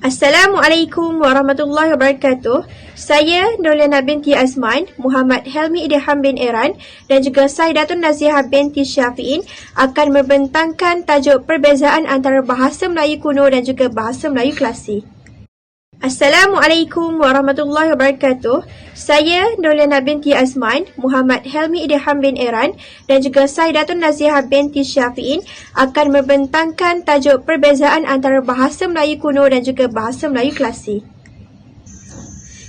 Assalamualaikum warahmatullahi wabarakatuh. Saya Nurliana binti Azman, Muhammad Helmi Idham bin Eran dan juga Saidatun Nazihah binti Syafi'in akan membentangkan tajuk perbezaan antara bahasa Melayu kuno dan juga bahasa Melayu klasik. Assalamualaikum warahmatullahi wabarakatuh. Saya Nurliana binti Azman, Muhammad Helmi Idham bin Eran dan juga Saidatun Nazihah binti Syafi'in akan membentangkan tajuk perbezaan antara bahasa Melayu kuno dan juga bahasa Melayu klasik.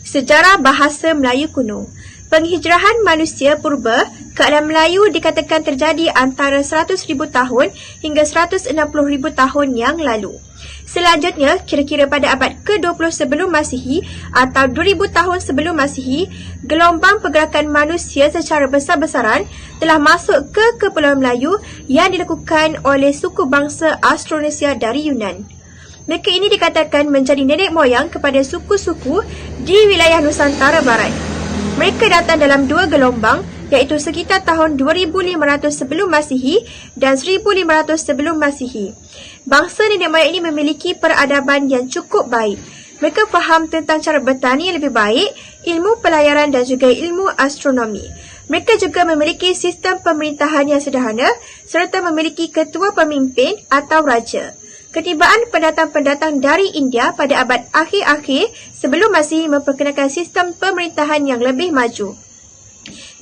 Sejarah bahasa Melayu kuno. Penghijrahan manusia purba ke alam Melayu dikatakan terjadi antara 100,000 tahun hingga 160,000 tahun yang lalu. Selanjutnya, kira-kira pada abad ke-20 sebelum Masihi atau 2000 tahun sebelum Masihi, gelombang pergerakan manusia secara besar-besaran telah masuk ke Kepulauan Melayu yang dilakukan oleh suku bangsa Austronesia dari Yunan. Mereka ini dikatakan menjadi nenek moyang kepada suku-suku di wilayah Nusantara Barat. Mereka datang dalam dua gelombang, iaitu sekitar tahun 2500 sebelum Masihi dan 1500 sebelum Masihi. Bangsa nenek moyang ini memiliki peradaban yang cukup baik. Mereka faham tentang cara bertani yang lebih baik, ilmu pelayaran dan juga ilmu astronomi. Mereka juga memiliki sistem pemerintahan yang sederhana serta memiliki ketua pemimpin atau raja. Ketibaan pendatang-pendatang dari India pada abad akhir-akhir sebelum Masihi memperkenalkan sistem pemerintahan yang lebih maju.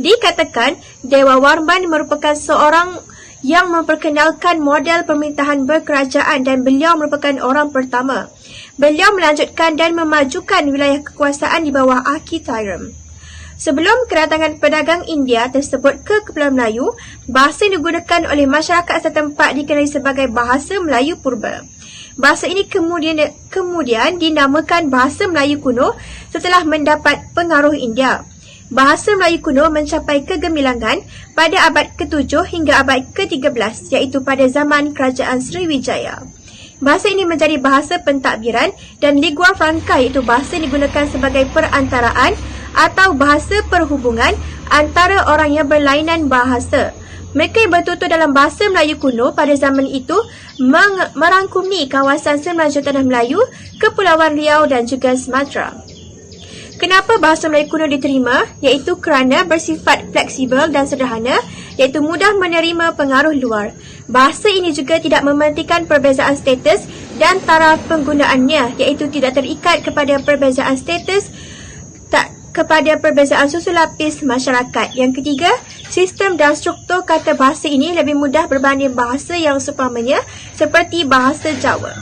Dikatakan, Dewa Warman merupakan seorang yang memperkenalkan model pemerintahan berkerajaan dan beliau merupakan orang pertama. Beliau melanjutkan dan memajukan wilayah kekuasaan di bawah Architairum. Sebelum kedatangan pedagang India tersebut ke Kepulauan Melayu, bahasa yang digunakan oleh masyarakat setempat dikenali sebagai bahasa Melayu purba. Bahasa ini kemudian dinamakan bahasa Melayu kuno setelah mendapat pengaruh India. Bahasa Melayu kuno mencapai kegemilangan pada abad ke-7 hingga abad ke-13, iaitu pada zaman Kerajaan Sriwijaya. Bahasa ini menjadi bahasa pentadbiran dan lingua franca, iaitu bahasa yang digunakan sebagai perantaraan atau bahasa perhubungan antara orang yang berlainan bahasa. Mereka yang bertutur dalam bahasa Melayu kuno pada zaman itu merangkumi kawasan semenanjung Tanah Melayu, Kepulauan Riau dan juga Sumatera. Kenapa bahasa Melayu kuno diterima? Iaitu kerana bersifat fleksibel dan sederhana, iaitu mudah menerima pengaruh luar. Bahasa ini juga tidak mementingkan perbezaan status dan taraf penggunaannya, iaitu tidak terikat kepada perbezaan status, kepada perbezaan susul lapis masyarakat. Yang ketiga, sistem dan struktur kata bahasa ini lebih mudah berbanding bahasa yang seumpamanya seperti bahasa Jawa.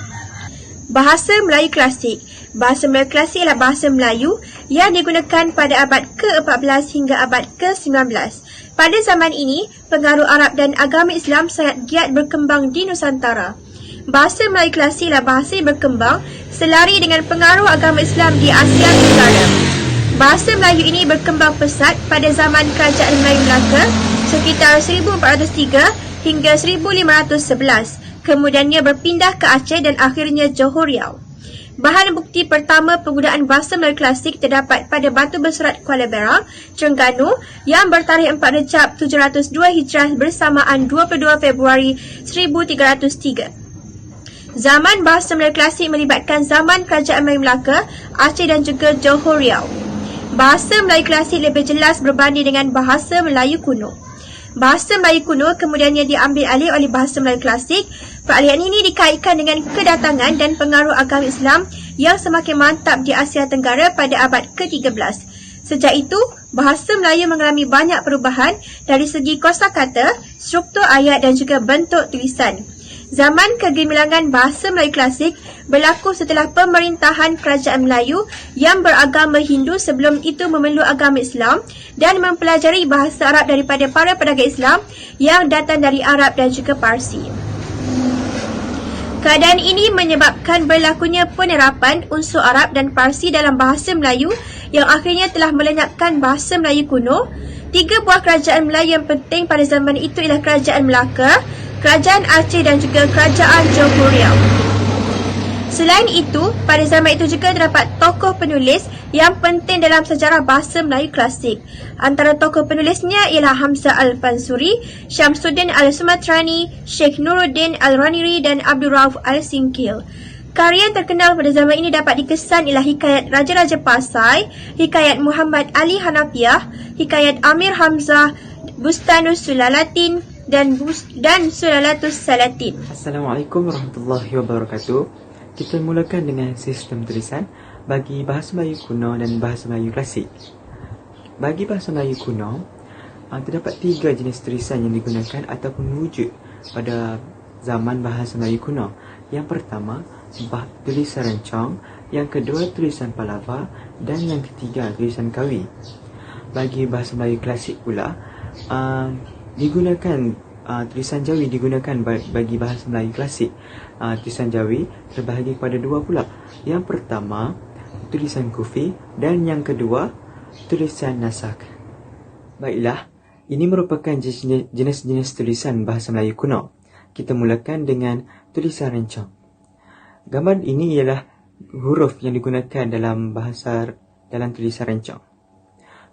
Bahasa Melayu klasik. Bahasa Melayu klasik ialah bahasa Melayu yang digunakan pada abad ke-14 hingga abad ke-19. Pada zaman ini, pengaruh Arab dan agama Islam sangat giat berkembang di Nusantara. Bahasa Melayu klasik ialah bahasa yang berkembang selari dengan pengaruh agama Islam di Asia Tenggara. Bahasa Melayu ini berkembang pesat pada zaman Kerajaan Melayu Melaka sekitar 1403 hingga 1511. Kemudiannya berpindah ke Aceh dan akhirnya Johor Riau. Bahan bukti pertama penggunaan bahasa Melayu klasik terdapat pada batu bersurat Kuala Berang, Terengganu yang bertarikh 4 Rejab 702 Hijrah bersamaan 22 Februari 1303. Zaman bahasa Melayu klasik melibatkan zaman Kerajaan Melayu Melaka, Aceh dan juga Johor Riau. Bahasa Melayu klasik lebih jelas berbanding dengan bahasa Melayu kuno. Bahasa Melayu kuno kemudiannya diambil alih oleh bahasa Melayu klasik. Peralihan ini dikaitkan dengan kedatangan dan pengaruh agama Islam yang semakin mantap di Asia Tenggara pada abad ke-13. Sejak itu, bahasa Melayu mengalami banyak perubahan dari segi kosakata, struktur ayat dan juga bentuk tulisan. Zaman kegemilangan bahasa Melayu klasik berlaku setelah pemerintahan Kerajaan Melayu yang beragama Hindu sebelum itu memeluk agama Islam dan mempelajari bahasa Arab daripada para pedagang Islam yang datang dari Arab dan juga Parsi. Keadaan ini menyebabkan berlakunya penerapan unsur Arab dan Parsi dalam bahasa Melayu yang akhirnya telah melenyapkan bahasa Melayu kuno. 3 buah kerajaan Melayu yang penting pada zaman itu ialah Kerajaan Melaka, Kerajaan Aceh dan juga Kerajaan Johor Riau. Selain itu, pada zaman itu juga terdapat tokoh penulis yang penting dalam sejarah bahasa Melayu klasik. Antara tokoh penulisnya ialah Hamzah Al-Fansuri, Syamsuddin Al-Sumatrani, Sheikh Nuruddin Al-Raniri dan Abdul Rauf Al-Singkil. Karya yang terkenal pada zaman ini dapat dikesan ialah hikayat Raja-Raja Pasai, hikayat Muhammad Ali Hanafiah, hikayat Amir Hamzah, Bustanus Sulalatin dan Sulalatus Salatin. Assalamualaikum warahmatullahi wabarakatuh. Kita mulakan dengan sistem tulisan bagi bahasa Melayu kuno dan bahasa Melayu klasik. Bagi bahasa Melayu kuno, terdapat 3 jenis tulisan yang digunakan ataupun wujud pada zaman bahasa Melayu kuno. Yang pertama, tulisan rencong, yang kedua tulisan palava dan yang ketiga tulisan kawi. Bagi bahasa Melayu klasik pula, tulisan Jawi digunakan bagi bahasa Melayu klasik. Tulisan Jawi terbahagi kepada 2 pula. Yang pertama, tulisan kufi dan yang kedua, tulisan nasak. Baiklah, ini merupakan jenis-jenis tulisan bahasa Melayu kuno. Kita mulakan dengan tulisan rencong. Gambar ini ialah huruf yang digunakan dalam tulisan rencong.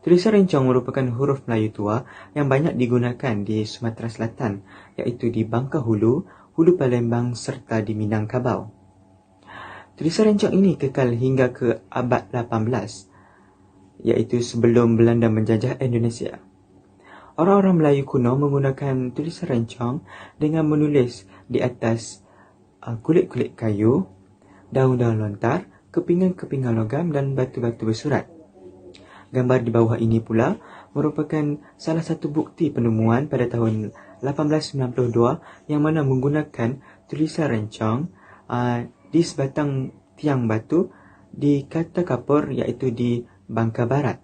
Tulisan rencong merupakan huruf Melayu tua yang banyak digunakan di Sumatera Selatan, iaitu di Bangka Hulu, Hulu Palembang serta di Minangkabau. Tulisan rencong ini kekal hingga ke abad 18, iaitu sebelum Belanda menjajah Indonesia. Orang-orang Melayu kuno menggunakan tulisan rencong dengan menulis di atas kulit-kulit kayu, daun-daun lontar, kepingan-kepingan logam dan batu-batu bersurat. Gambar di bawah ini pula merupakan salah satu bukti penemuan pada tahun 1892 yang mana menggunakan tulisan rencong di sebatang tiang batu di Kata Kapur, iaitu di Bangka Barat.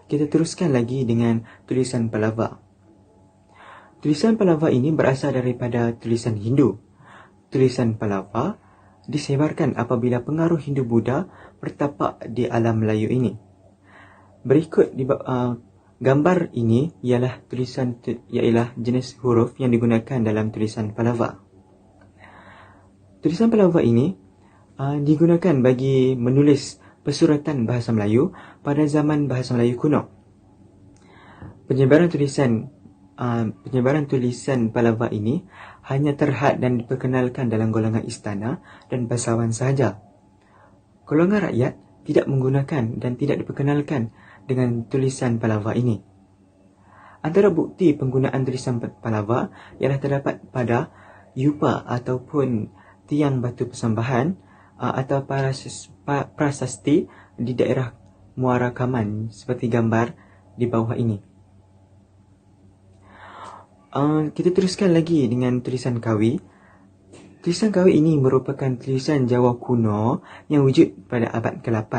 Kita teruskan lagi dengan tulisan palava. Tulisan palava ini berasal daripada tulisan Hindu. Tulisan palava disebarkan apabila pengaruh Hindu-Buddha bertapak di alam Melayu ini. Berikut gambar ini ialah jenis huruf yang digunakan dalam tulisan palava. Tulisan palava ini digunakan bagi menulis pesuratan bahasa Melayu pada zaman bahasa Melayu kuno. Penyebaran tulisan palava ini hanya terhad dan diperkenalkan dalam golongan istana dan bangsawan sahaja. Golongan rakyat tidak menggunakan dan tidak diperkenalkan dengan tulisan palava ini. Antara bukti penggunaan tulisan palava ialah terdapat pada yupa ataupun tiang batu persembahan atau prasasti di daerah Muara Kaman seperti gambar di bawah ini. Kita teruskan lagi dengan tulisan kawi. Tulisan kawi ini merupakan tulisan Jawa kuno yang wujud pada abad ke-8.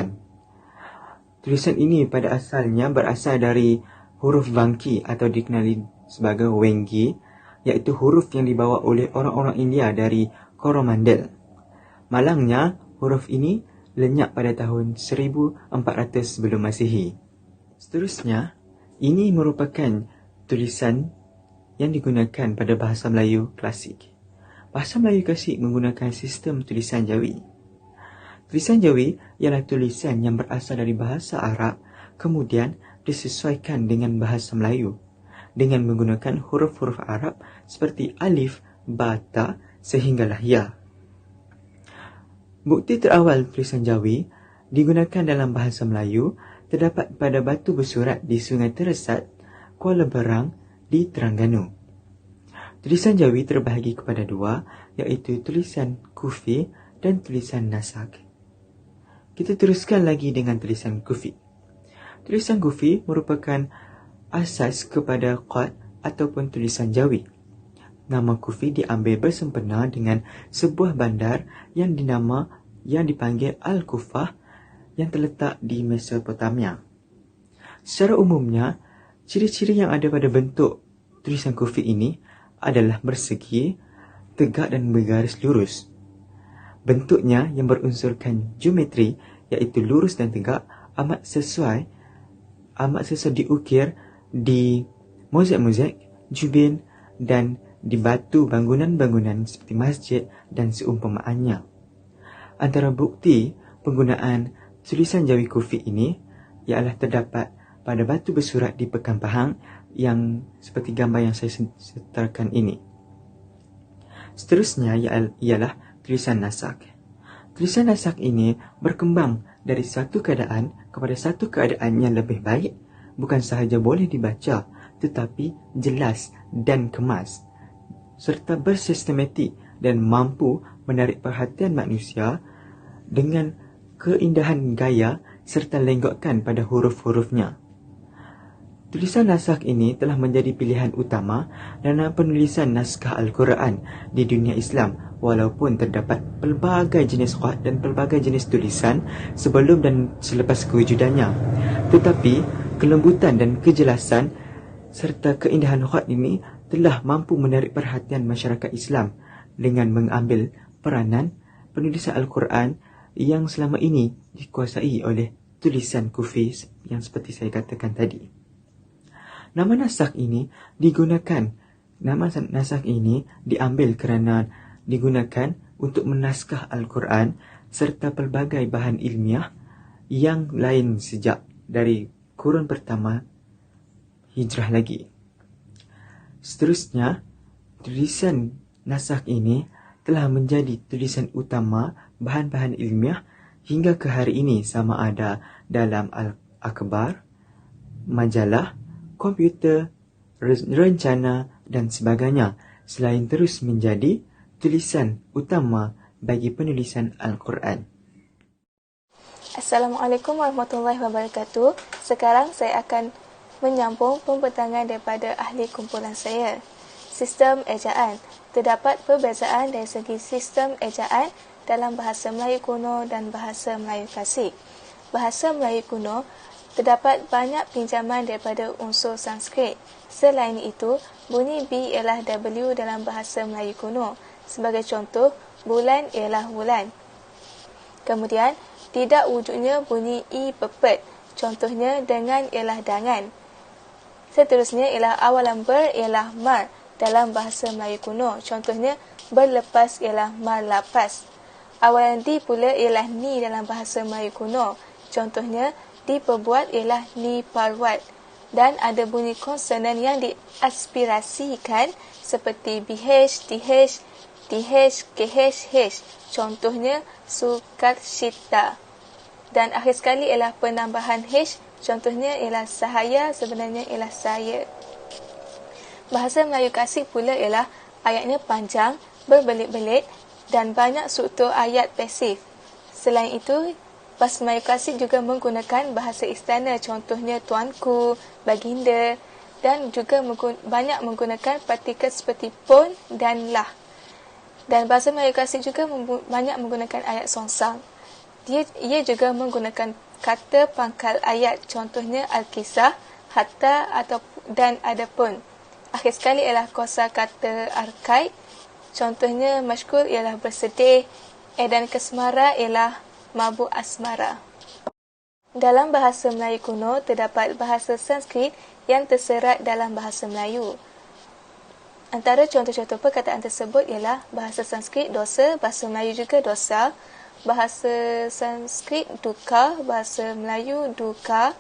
Tulisan ini pada asalnya berasal dari huruf Bangki atau dikenali sebagai Wenggi, iaitu huruf yang dibawa oleh orang-orang India dari Coromandel. Malangnya, huruf ini lenyap pada tahun 1400 sebelum Masihi. Seterusnya, ini merupakan tulisan yang digunakan pada bahasa Melayu klasik. Bahasa Melayu klasik menggunakan sistem tulisan Jawi. Tulisan Jawi ialah tulisan yang berasal dari bahasa Arab, kemudian disesuaikan dengan bahasa Melayu dengan menggunakan huruf-huruf Arab seperti alif, ba, ta sehinggalah ya. Bukti terawal tulisan Jawi digunakan dalam bahasa Melayu terdapat pada batu bersurat di Sungai Teresat, Kuala Berang di Terengganu. Tulisan Jawi terbahagi kepada 2, iaitu tulisan kufi dan tulisan nasak. Kita teruskan lagi dengan tulisan kufi. Tulisan kufi merupakan asas kepada qad ataupun tulisan Jawi. Nama kufi diambil bersempena dengan sebuah bandar yang dipanggil Al-Kufah yang terletak di Mesopotamia. Secara umumnya, ciri-ciri yang ada pada bentuk tulisan kufi ini adalah bersegi, tegak dan bergaris lurus. Bentuknya yang berunsurkan geometri, iaitu lurus dan tegak, amat sesuai diukir di mozaik-mozaik, jubin dan di batu bangunan-bangunan seperti masjid dan seumpamaannya. Antara bukti penggunaan tulisan Jawi kufi ini ialah terdapat pada batu bersurat di Pekan Pahang yang seperti gambar yang saya sertakan ini. Seterusnya ialah tulisan nasak. Tulisan nasak ini berkembang dari satu keadaan kepada satu keadaan yang lebih baik, bukan sahaja boleh dibaca, tetapi jelas dan kemas, serta bersistematik dan mampu menarik perhatian manusia dengan keindahan gaya serta lenggokan pada huruf-hurufnya. Tulisan naskah ini telah menjadi pilihan utama dalam penulisan naskah Al-Quran di dunia Islam, walaupun terdapat pelbagai jenis khat dan pelbagai jenis tulisan sebelum dan selepas kewujudannya. Tetapi kelembutan dan kejelasan serta keindahan khat ini telah mampu menarik perhatian masyarakat Islam dengan mengambil peranan penulisan Al-Quran yang selama ini dikuasai oleh tulisan Kufi yang seperti saya katakan tadi. Nama naskah ini diambil kerana digunakan untuk menaskah Al-Quran serta pelbagai bahan ilmiah yang lain sejak dari kurun pertama Hijrah lagi. Seterusnya, tulisan naskah ini telah menjadi tulisan utama bahan-bahan ilmiah hingga ke hari ini, sama ada dalam Al-Akhbar, majalah, komputer, rencana dan sebagainya, selain terus menjadi tulisan utama bagi penulisan Al-Quran. Assalamualaikum warahmatullahi wabarakatuh. Sekarang saya akan menyambung pembentangan daripada ahli kumpulan saya. Sistem ejaan. Terdapat perbezaan dari segi sistem ejaan dalam bahasa Melayu kuno dan bahasa Melayu klasik. Bahasa Melayu kuno terdapat banyak pinjaman daripada unsur Sanskrit. Selain itu, bunyi B ialah W dalam bahasa Melayu kuno. Sebagai contoh, bulan ialah wulan. Kemudian, tidak wujudnya bunyi I pepet. Contohnya, dengan ialah dangan. Seterusnya ialah awalan ber ialah mar dalam bahasa Melayu kuno. Contohnya, berlepas ialah mar lapas. Awalan di pula ialah ni dalam bahasa Melayu kuno. Contohnya, diperbuat ialah ni parwat, dan ada bunyi konsonan yang diaspirasikan seperti BH, TH, TH, KH, H. Contohnya Sukarshita. Dan akhir sekali ialah penambahan H. Contohnya ialah sahaya, sebenarnya ialah saya. Bahasa Melayu klasik pula ialah ayatnya panjang, berbelit-belit dan banyak struktur ayat pasif. Selain itu, bahasa Melayu klasik juga menggunakan bahasa istana, contohnya tuanku, baginda, dan juga banyak menggunakan partikel seperti pun dan lah. Dan bahasa Melayu klasik juga banyak menggunakan ayat songsang. Ia juga menggunakan kata pangkal ayat, contohnya al-kisah, hatta dan adapun. Akhir sekali ialah kosa kata arkaik, contohnya mashkur ialah bersedih, dan kesmara ialah mabuk asmara. Dalam bahasa Melayu kuno, terdapat bahasa Sanskrit yang terserat dalam bahasa Melayu. Antara contoh-contoh perkataan tersebut ialah bahasa Sanskrit dosa, bahasa Melayu juga dosa, bahasa Sanskrit duka, bahasa Melayu duka,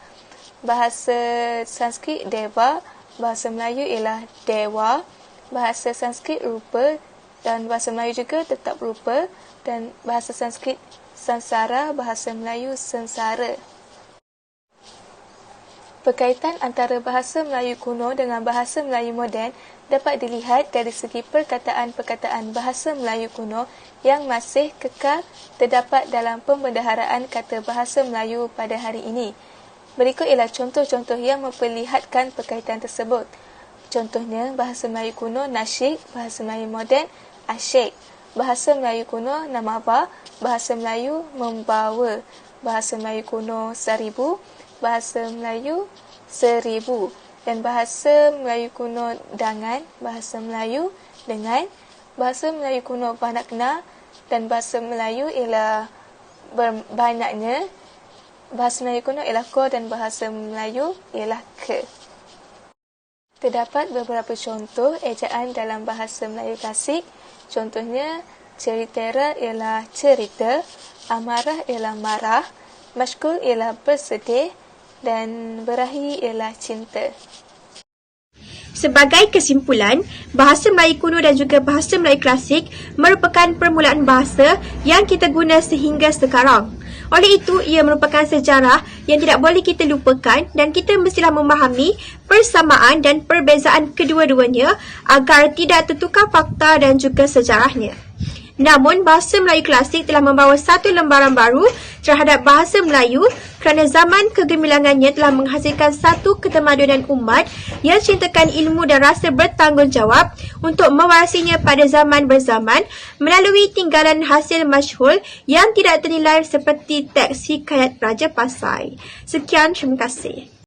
bahasa Sanskrit deva, bahasa Melayu ialah dewa, bahasa Sanskrit rupa dan bahasa Melayu juga tetap rupa, dan bahasa Sanskrit sansara, bahasa Melayu sengsara. Perkaitan antara bahasa Melayu kuno dengan bahasa Melayu moden dapat dilihat dari segi perkataan-perkataan bahasa Melayu kuno yang masih kekal terdapat dalam pembendaharaan kata bahasa Melayu pada hari ini. Berikut ialah contoh-contoh yang memperlihatkan perkaitan tersebut. Contohnya, bahasa Melayu kuno nasyid, bahasa Melayu moden asyik. Bahasa Melayu kuno namaba, bahasa Melayu membawa, bahasa Melayu kuno seribu, bahasa Melayu seribu, dan bahasa Melayu kuno dangan, bahasa Melayu dengan, bahasa Melayu kuno banakna, dan bahasa Melayu ialah berbanyaknya, bahasa Melayu kuno ialah ko, dan bahasa Melayu ialah ke. Terdapat beberapa contoh ejaan dalam bahasa Melayu klasik. Contohnya, ceritera ialah cerita, amarah ialah marah, mashkul ialah bersedih, dan berahi ialah cinta. Sebagai kesimpulan, bahasa Melayu kuno dan juga bahasa Melayu klasik merupakan permulaan bahasa yang kita guna sehingga sekarang. Oleh itu, ia merupakan sejarah yang tidak boleh kita lupakan dan kita mestilah memahami persamaan dan perbezaan kedua-duanya agar tidak tertukar fakta dan juga sejarahnya. Namun, bahasa Melayu klasik telah membawa satu lembaran baru terhadap bahasa Melayu kerana zaman kegemilangannya telah menghasilkan satu ketamadunan umat yang cintakan ilmu dan rasa bertanggungjawab untuk mewarisinya pada zaman berzaman melalui tinggalan hasil masyhur yang tidak ternilai seperti teks hikayat Raja Pasai. Sekian, terima kasih.